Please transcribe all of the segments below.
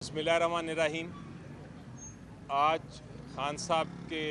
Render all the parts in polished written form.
बिस्मिल्लाहिर्रहमानिर्रहीम। आज खान साहब के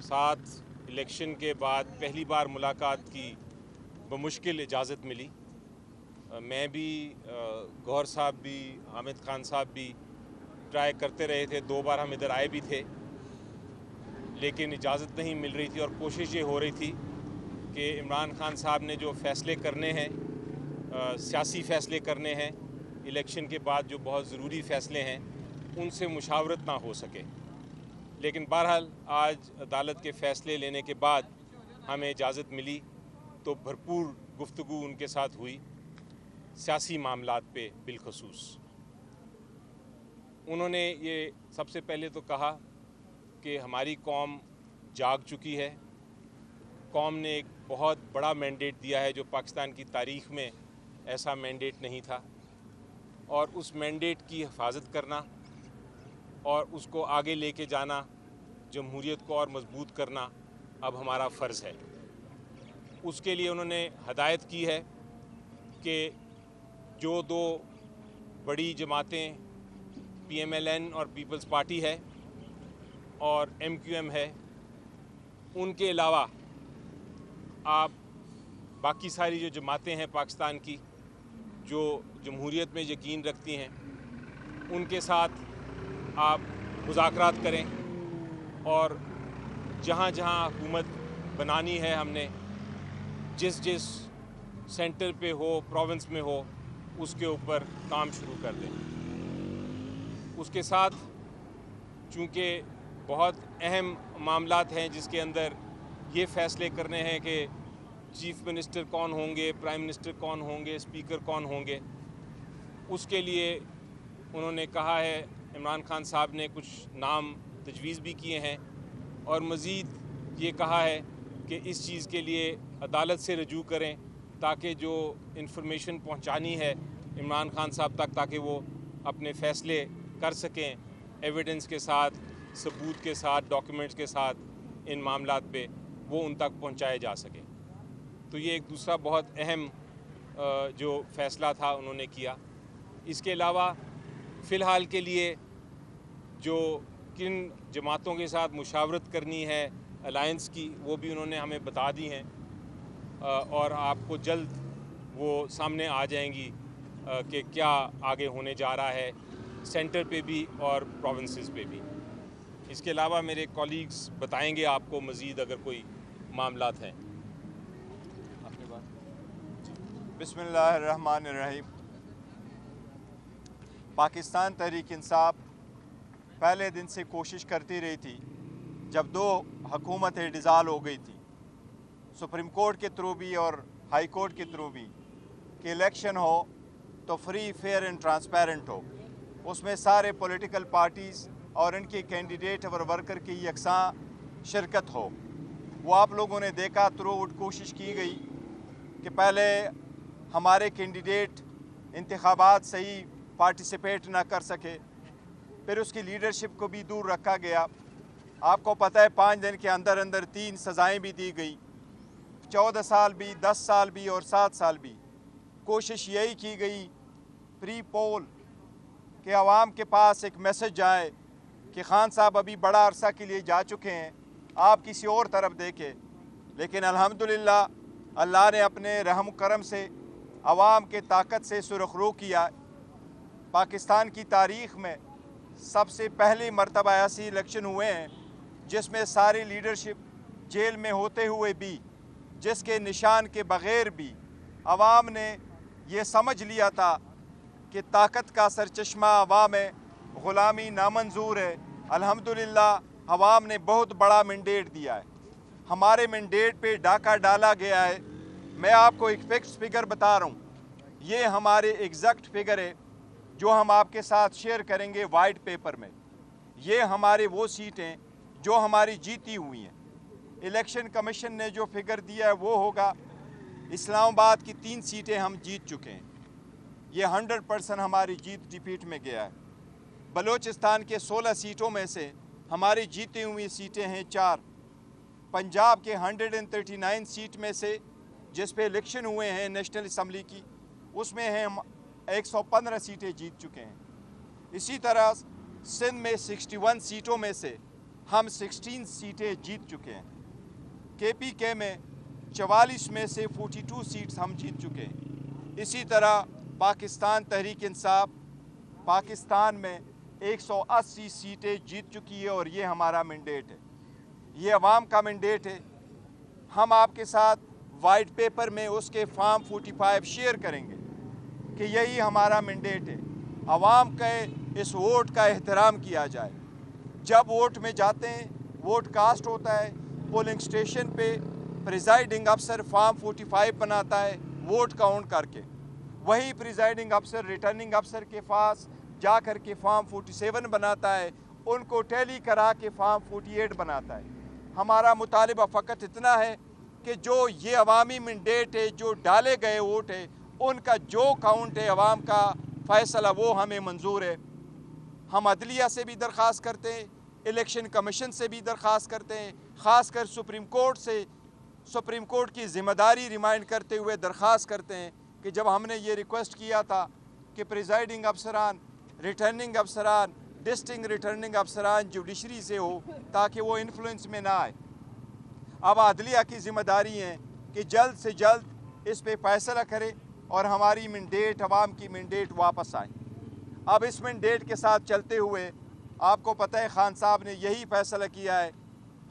साथ इलेक्शन के बाद पहली बार मुलाकात की बमुश्किल इजाज़त मिली। मैं भी, गौहर साहब भी, हामिद खान साहब भी ट्राई करते रहे थे। 2 बार हम इधर आए भी थे, लेकिन इजाज़त नहीं मिल रही थी। और कोशिश ये हो रही थी कि इमरान खान साहब ने जो फ़ैसले करने हैं, सियासी फ़ैसले करने हैं, इलेक्शन के बाद जो बहुत ज़रूरी फ़ैसले हैं, उनसे मुशावरत ना हो सके। लेकिन बहरहाल आज अदालत के फ़ैसले लेने के बाद हमें इजाज़त मिली, तो भरपूर गुफ्तगू उनके साथ हुई सियासी मामलात पे बिलखसूस। उन्होंने ये सबसे पहले तो कहा कि हमारी कौम जाग चुकी है। कौम ने एक बहुत बड़ा मैंडेट दिया है जो पाकिस्तान की तारीख़ में ऐसा मैंडेट नहीं था, और उस मैंडेट की हिफाजत करना और उसको आगे लेके जाना, जमहूरियत को और मजबूत करना अब हमारा फ़र्ज़ है। उसके लिए उन्होंने हदायत की है कि जो 2 बड़ी जमातें PMLN और पीपल्स पार्टी है और MQM है, उनके अलावा आप बाकी सारी जो जमातें हैं पाकिस्तान की, जो जमहूरियत में यकीन रखती हैं, उनके साथ आप मुज़ाकरात करें। और जहाँ जहाँ हुकूमत बनानी है, हमने जिस जिस सेंटर पे हो, प्रोविंस में हो, उसके ऊपर काम शुरू कर दें। उसके साथ चूँकि बहुत अहम मामलात हैं जिसके अंदर ये फ़ैसले करने हैं कि चीफ़ मिनिस्टर कौन होंगे, प्राइम मिनिस्टर कौन होंगे, स्पीकर कौन होंगे, उसके लिए उन्होंने कहा है, इमरान खान साहब ने कुछ नाम तजवीज़ भी किए हैं, और मज़ीद ये कहा है कि इस चीज़ के लिए अदालत से रजू करें ताकि जो इंफॉर्मेशन पहुंचानी है इमरान खान साहब तक, ताकि वो अपने फ़ैसले कर सकें एविडेंस के साथ, सबूत के साथ, डॉक्यूमेंट्स के साथ, इन मामलात पे वो उन तक पहुंचाए जा सके। तो ये एक दूसरा बहुत अहम जो फ़ैसला था उन्होंने किया। इसके अलावा फ़िलहाल के लिए जो किन जमातों के साथ मुशावरत करनी है अलायंस की, वो भी उन्होंने हमें बता दी हैं, और आपको जल्द वो सामने आ जाएंगी कि क्या आगे होने जा रहा है सेंटर पे भी और प्रोविंसेस पे भी। इसके अलावा मेरे कॉलीग्स बताएंगे आपको मज़ीद अगर कोई मामलात हैं। आपने बात। बिस्मिल्लाहिर्रहमानिर्रहीम। पाकिस्तान तहरीक इंसाफ पहले दिन से कोशिश करती रही थी, जब 2 हुकूमतें डिज़ाल्व हो गई थी, सुप्रीम कोर्ट के थ्रू भी और हाई कोर्ट के थ्रू भी, कि इलेक्शन हो तो फ्री, फेयर एंड ट्रांसपेरेंट हो, उसमें सारे पॉलिटिकल पार्टीज़ और इनके कैंडिडेट और वर्कर की यकसां शिरकत हो। वो आप लोगों ने देखा, थ्रू आउट कोशिश की गई कि पहले हमारे कैंडिडेट इंतखाबात सही पार्टिसिपेट ना कर सके, फिर उसकी लीडरशिप को भी दूर रखा गया। आपको पता है 5 दिन के अंदर अंदर 3 सज़ाएँ भी दी गई, 14 साल भी, 10 साल भी और 7 साल भी। कोशिश यही की गई प्री पोल कि आवाम के पास एक मैसेज जाए कि खान साहब अभी बड़ा अरसा के लिए जा चुके हैं, आप किसी और तरफ देखें। लेकिन अल्हम्दुलिल्लाह अल्लाह ने अपने रहम करम से, आवाम के ताकत से सुरखरू किया। पाकिस्तान की तारीख़ में सबसे पहली मरतबा ऐसी इलेक्शन हुए हैं जिसमें सारी लीडरशिप जेल में होते हुए भी, जिसके निशान के बग़ैर भी आवाम ने ये समझ लिया था कि ताकत का सरचश्मा आवाम है, ग़ुलामी नामंजूर है। अल्हम्दुलिल्लाह आवाम ने बहुत बड़ा मैंडेट दिया है, हमारे मैंडेट पे डाका डाला गया है। मैं आपको एक फिक्स फिगर बता रहा हूँ, ये हमारे एग्जैक्ट फिगर है जो हम आपके साथ शेयर करेंगे वाइट पेपर में। ये हमारे वो सीटें जो हमारी जीती हुई हैं। इलेक्शन कमीशन ने जो फिगर दिया है वो होगा, इस्लामाबाद की 3 सीटें हम जीत चुके हैं, ये 100% हमारी जीत डिफीट में गया है। बलूचिस्तान के 16 सीटों में से हमारी जीती हुई सीटें हैं 4। पंजाब के 139 सीट में से जिस पे इलेक्शन हुए हैं नेशनल असम्बली की, उसमें हैं हम 115 सीटें जीत चुके हैं। इसी तरह सिंध में 61 सीटों में से हम 16 सीटें जीत चुके हैं। KPK में 44 में से 42 सीट्स हम जीत चुके हैं। इसी तरह पाकिस्तान तहरीक इंसाफ पाकिस्तान में 180 सीटें जीत चुकी है और ये हमारा मैंडेट है, ये अवाम का मैंडेट है। हम आपके साथ वाइट पेपर में उसके फॉर्म 45 शेयर करेंगे कि यही हमारा मैंडेट है, अवाम के इस वोट का एहतराम किया जाए। जब वोट में जाते हैं, वोट कास्ट होता है, पोलिंग स्टेशन पे प्रिजाइडिंग अफसर फॉर्म 45 बनाता है वोट काउंट करके, वही प्रिजाइडिंग अफसर रिटर्निंग अफसर के पास जा कर के फॉर्म 47 बनाता है, उनको टैली करा के फॉर्म 48 बनाता है। हमारा मुतालिबा फ़कत इतना है कि जो ये अवामी मैंडेट है, जो डाले गए वोट है, उनका जो काउंट है अवाम का फ़ैसला, वो हमें मंजूर है। हम अदलिया से भी दरख्वास्त करते हैं, इलेक्शन कमीशन से भी दरख्वास्त करते हैं, ख़ासकर सुप्रीम कोर्ट से सुप्रीम कोर्ट की ज़िम्मेदारी रिमाइंड करते हुए दरख्वास्त करते हैं कि जब हमने ये रिक्वेस्ट किया था कि प्रिजाइडिंग अफसरान, रिटर्निंग अफसरान, डिस्ट्रिक्ट रिटर्निंग अफसरान जुडिशरी से हो ताकि वो इन्फ्लुएंस में ना आए, अब अदलिया की ज़िम्मेदारी है कि जल्द से जल्द इस पे फैसला करे और हमारी मैंडेट, अवाम की मैंडेट वापस आए। अब इस मैंडेट के साथ चलते हुए आपको पता है खान साहब ने यही फैसला किया है,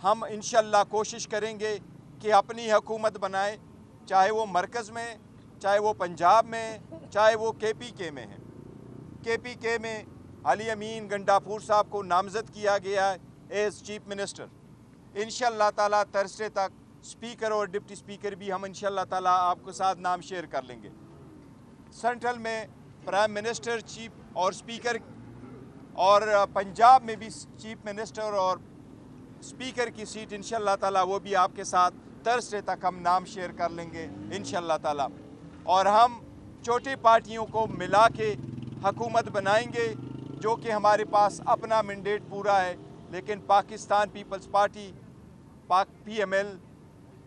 हम इंशाअल्लाह कोशिश करेंगे कि अपनी हुकूमत बनाएं, चाहे वो मरकज़ में, चाहे वो पंजाब में, चाहे वो KPK में है। KPK में अली अमीन गंडापुर साहब को नामज़द किया गया है एज़ चीफ मिनिस्टर। इंशाअल्लाह ताला थर्सडे तक स्पीकर और डिप्टी स्पीकर भी हम इंशाअल्लाह ताला आपके साथ नाम शेयर कर लेंगे। सेंट्रल में प्राइम मिनिस्टर, चीफ और स्पीकर, और पंजाब में भी चीफ मिनिस्टर और स्पीकर की सीट इंशाअल्लाह ताला वो भी आपके साथ थर्सडे तक हम नाम शेयर कर लेंगे इंशाअल्लाह ताला। और हम छोटी पार्टियों को मिला के हुकूमत बनाएंगे, जो कि हमारे पास अपना मैंडेट पूरा है, लेकिन पाकिस्तान पीपल्स पार्टी PML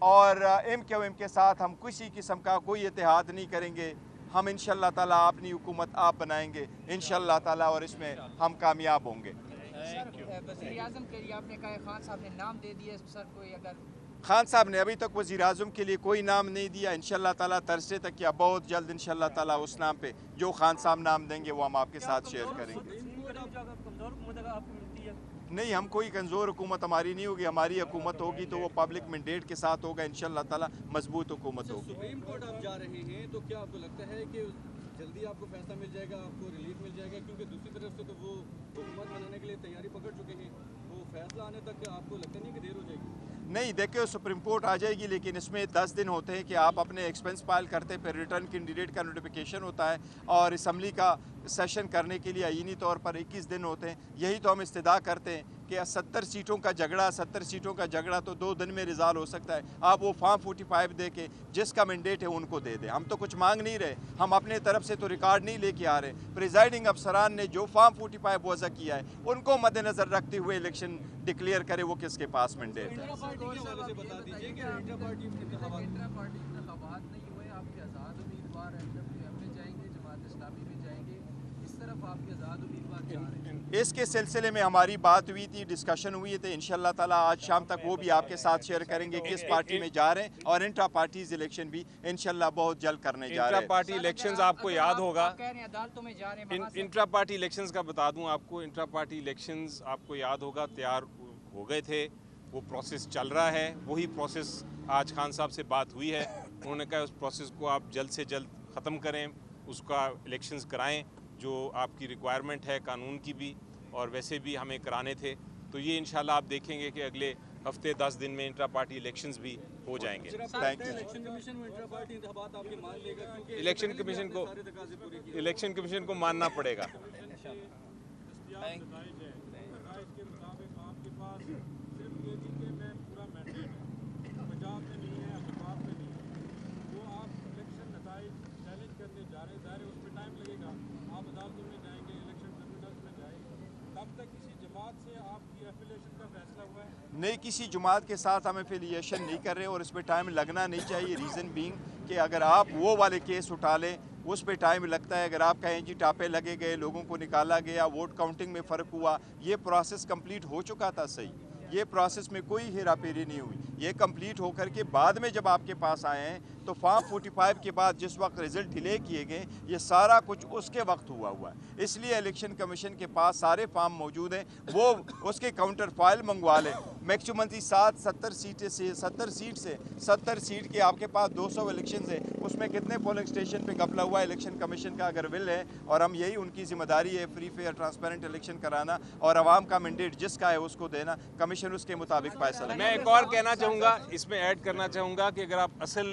और MQM के साथ हम किसी किस्म का कोई इत्तेहाद नहीं करेंगे। हम इंशाअल्लाह ताला अपनी हुकूमत आप बनाएंगे इंशाअल्लाह ताला और इसमें हम कामयाब होंगे। वज़ीर-ए-आज़म के लिए आपने कहा खान साहब ने नाम दे दिया सर, कोई अगर खान साहब ने अभी तक वज़ीर-ए-आज़म के लिए कोई नाम नहीं दिया। इंशाअल्लाह ताला थर्सडे तक या बहुत जल्द इंशाअल्लाह ताला उस नाम पे जो खान साहब नाम देंगे वो हम आपके साथ शेयर करेंगे। नहीं, हम कोई कमज़ोर हुकूमत हमारी नहीं होगी, हमारी हुकूमत होगी तो वो पब्लिक मैंडेट के साथ होगा इंशाअल्लाह ताला, मजबूत हुकूमत होगी। सुप्रीम कोर्ट आप जा रहे हैं तो क्या आपको लगता है कि जल्दी आपको फैसला मिल जाएगा, आपको रिलीफ मिल जाएगा? क्योंकि दूसरी तरफ से तो वो हुकूमत बनाने के लिए तैयारी पकड़ चुके हैं, वो फैसला आने तक आपको लगता नहीं कि देर हो जाएगी? नहीं, देखिए सुप्रीम कोर्ट आ जाएगी, लेकिन इसमें 10 दिन होते हैं कि आप अपने एक्सपेंस फाइल करते, फिर रिटर्न कैंडिडेट का नोटिफिकेशन होता है और असम्बली का सेशन करने के लिए आईनी तौर पर 21 दिन होते हैं। यही तो हम इस्तदा करते हैं कि 70 सीटों का झगड़ा तो 2 दिन में रिजॉल्व हो सकता है। आप वो फॉर्म 45 दे के जिसका मैंडेट है उनको दे दें। हम तो कुछ मांग नहीं रहे, हम अपने तरफ से तो रिकॉर्ड नहीं लेके आ रहे। प्रिजाइडिंग अफसरान ने जो फॉर्म 45 वज़ा किया है उनको मद्देनज़र रखते हुए इलेक्शन डिक्लेयर करे वो किसके पास मैंडेट है। इसके सिलसिले में हमारी बात हुई थी, डिस्कशन हुई थी, इंशाअल्लाह ताला आज शाम तक वो भी आपके साथ शेयर करेंगे किस पार्टी में जा रहे हैं, और इंट्रा पार्टीज इलेक्शन भी इंशाअल्लाह बहुत जल्द करने जा रहे हैं। इंट्रा पार्टी इलेक्शंस आपको याद होगा, अदालतों में जा रहे हैं, इंट्रा पार्टी इलेक्शंस का बता दूं आपको, इंट्रा पार्टी इलेक्शंस आपको याद होगा तैयार हो गए थे, वो प्रोसेस चल रहा है। वही प्रोसेस आज खान साहब से बात हुई है, उन्होंने कहा उस प्रोसेस को आप जल्द से जल्द ख़त्म करें, उसका इलेक्शंस कराएं जो आपकी रिक्वायरमेंट है कानून की भी और वैसे भी हमें कराने थे। तो ये इंशाल्लाह आप देखेंगे कि अगले हफ्ते 10 दिन में इंट्रा पार्टी इलेक्शंस भी हो जाएंगे। Thank you. इलेक्शन कमीशन को मानना पड़ेगा। नहीं, किसी जमात के साथ हम एफिलिएशन नहीं कर रहे और इस पर टाइम लगना नहीं चाहिए। रीज़न बीइंग कि अगर आप वो वाले केस उठा लें उस पर टाइम लगता है। अगर आप कहें जी टापे लगे गए, लोगों को निकाला गया, वोट काउंटिंग में फ़र्क हुआ, ये प्रोसेस कंप्लीट हो चुका था सही, ये प्रोसेस में कोई हेरा फेरी नहीं हुई। ये कंप्लीट होकर के बाद में जब आपके पास आए हैं तो फॉर्म 45 के बाद जिस वक्त रिज़ल्ट डिले किए गए, ये सारा कुछ उसके वक्त हुआ है। इसलिए इलेक्शन कमीशन के पास सारे फॉर्म मौजूद हैं, वो उसके काउंटर फाइल मंगवा लें। मैक्सिमम 70 सीट से 70 सीट के आपके पास 200 इलेक्शन है, उसमें कितने पोलिंग स्टेशन पे घपला हुआ है। इलेक्शन कमीशन का अगर विल है, और हम यही उनकी जिम्मेदारी है फ्री फेयर ट्रांसपेरेंट इलेक्शन कराना और आवाम का मैंडेट जिसका है उसको देना, कमीशन उसके मुताबिक फैसला। मैं एक और कहना चाहूँगा, इसमें ऐड करना चाहूँगा कि अगर आप असल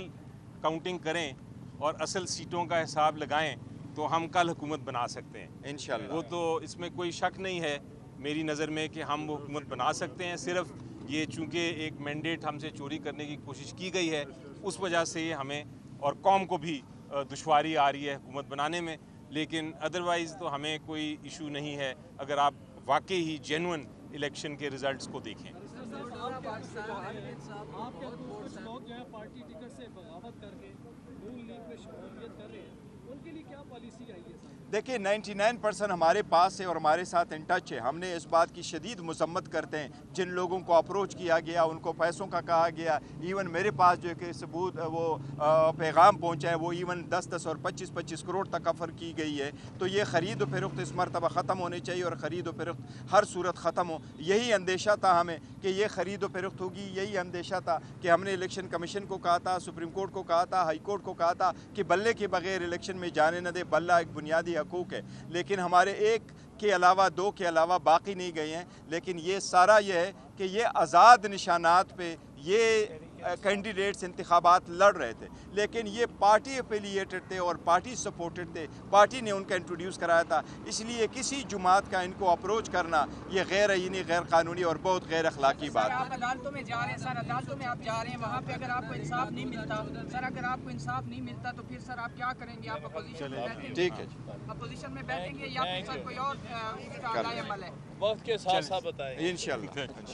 काउंटिंग करें और असल सीटों का हिसाब लगाएं तो हम कल हुकूमत बना सकते हैं इंशाल्लाह। वो तो इसमें कोई शक नहीं है मेरी नज़र में कि हम वो हुकूमत बना सकते हैं। सिर्फ ये चूँकि एक मैंडेट हमसे चोरी करने की कोशिश की गई है, उस वजह से हमें और कौम को भी दुश्वारी आ रही है हुकूमत बनाने में, लेकिन अदरवाइज़ तो हमें कोई इशू नहीं है अगर आप वाकई ही जेन्युइन इलेक्शन के रिजल्ट्स को देखें। लोग जो है पार्टी टिकट से बगावत करके नून लीग में शमूलियत कर रहे हैं, उनके लिए क्या पॉलिसी आई है? देखिए 99% हमारे पास है और हमारे साथ इन टच है। हमने इस बात की शदीद मजम्मत करते हैं जिन लोगों को अप्रोच किया गया, उनको पैसों का कहा गया। इवन मेरे पास जो कि सबूत वो पैगाम पहुंचा है, वो इवन 10-10 और 25-25 करोड़ तक ऑफ़र की गई है। तो ये ख़रीद व फरोख्त इस मरतबा ख़त्म होनी चाहिए और ख़रीद व फरोख्त हर सूरत ख़त्म हो। यही अंदेशा था हमें कि ये ख़रीद व फरोख्त होगी, यही अंदेशा था कि हमने इलेक्शन कमीशन को कहा था, सुप्रीम कोर्ट को कहा था, हाई कोर्ट को कहा था कि बल्ले के बगैर इलेक्शन में जाने न दे। बल्ला एक बुनियादी हकूक़ है, लेकिन हमारे एक के अलावा 2 के अलावा बाकी नहीं गए हैं। लेकिन ये सारा ये है कि ये आज़ाद निशानात पे ये कैंडिडेट्स इंतखाबात लड़ रहे थे, लेकिन ये पार्टी एफिलिएटेड थे और पार्टी सपोर्टेड थे, पार्टी ने उनका इंट्रोड्यूस कराया था। इसलिए किसी जुमात का इनको अप्रोच करना ये गैर आईनी, गैर कानूनी और बहुत गैर अखलाकी बात है। आप अदालतों में जा रहे हैं सर, अदालतों में आप जा रहे हैं, वहाँ पे अगर आपको इंसाफ नहीं मिलता सर, अगर आपको इंसाफ नहीं मिलता तो फिर सर आप क्या करेंगे? आप अपोजिशन में बैठेंगे? ठीक है, अपोजिशन में बैठेंगे या फिर सर कोई और अमल है? वक्त के साथ साथ बताएं इंशाल्लाह।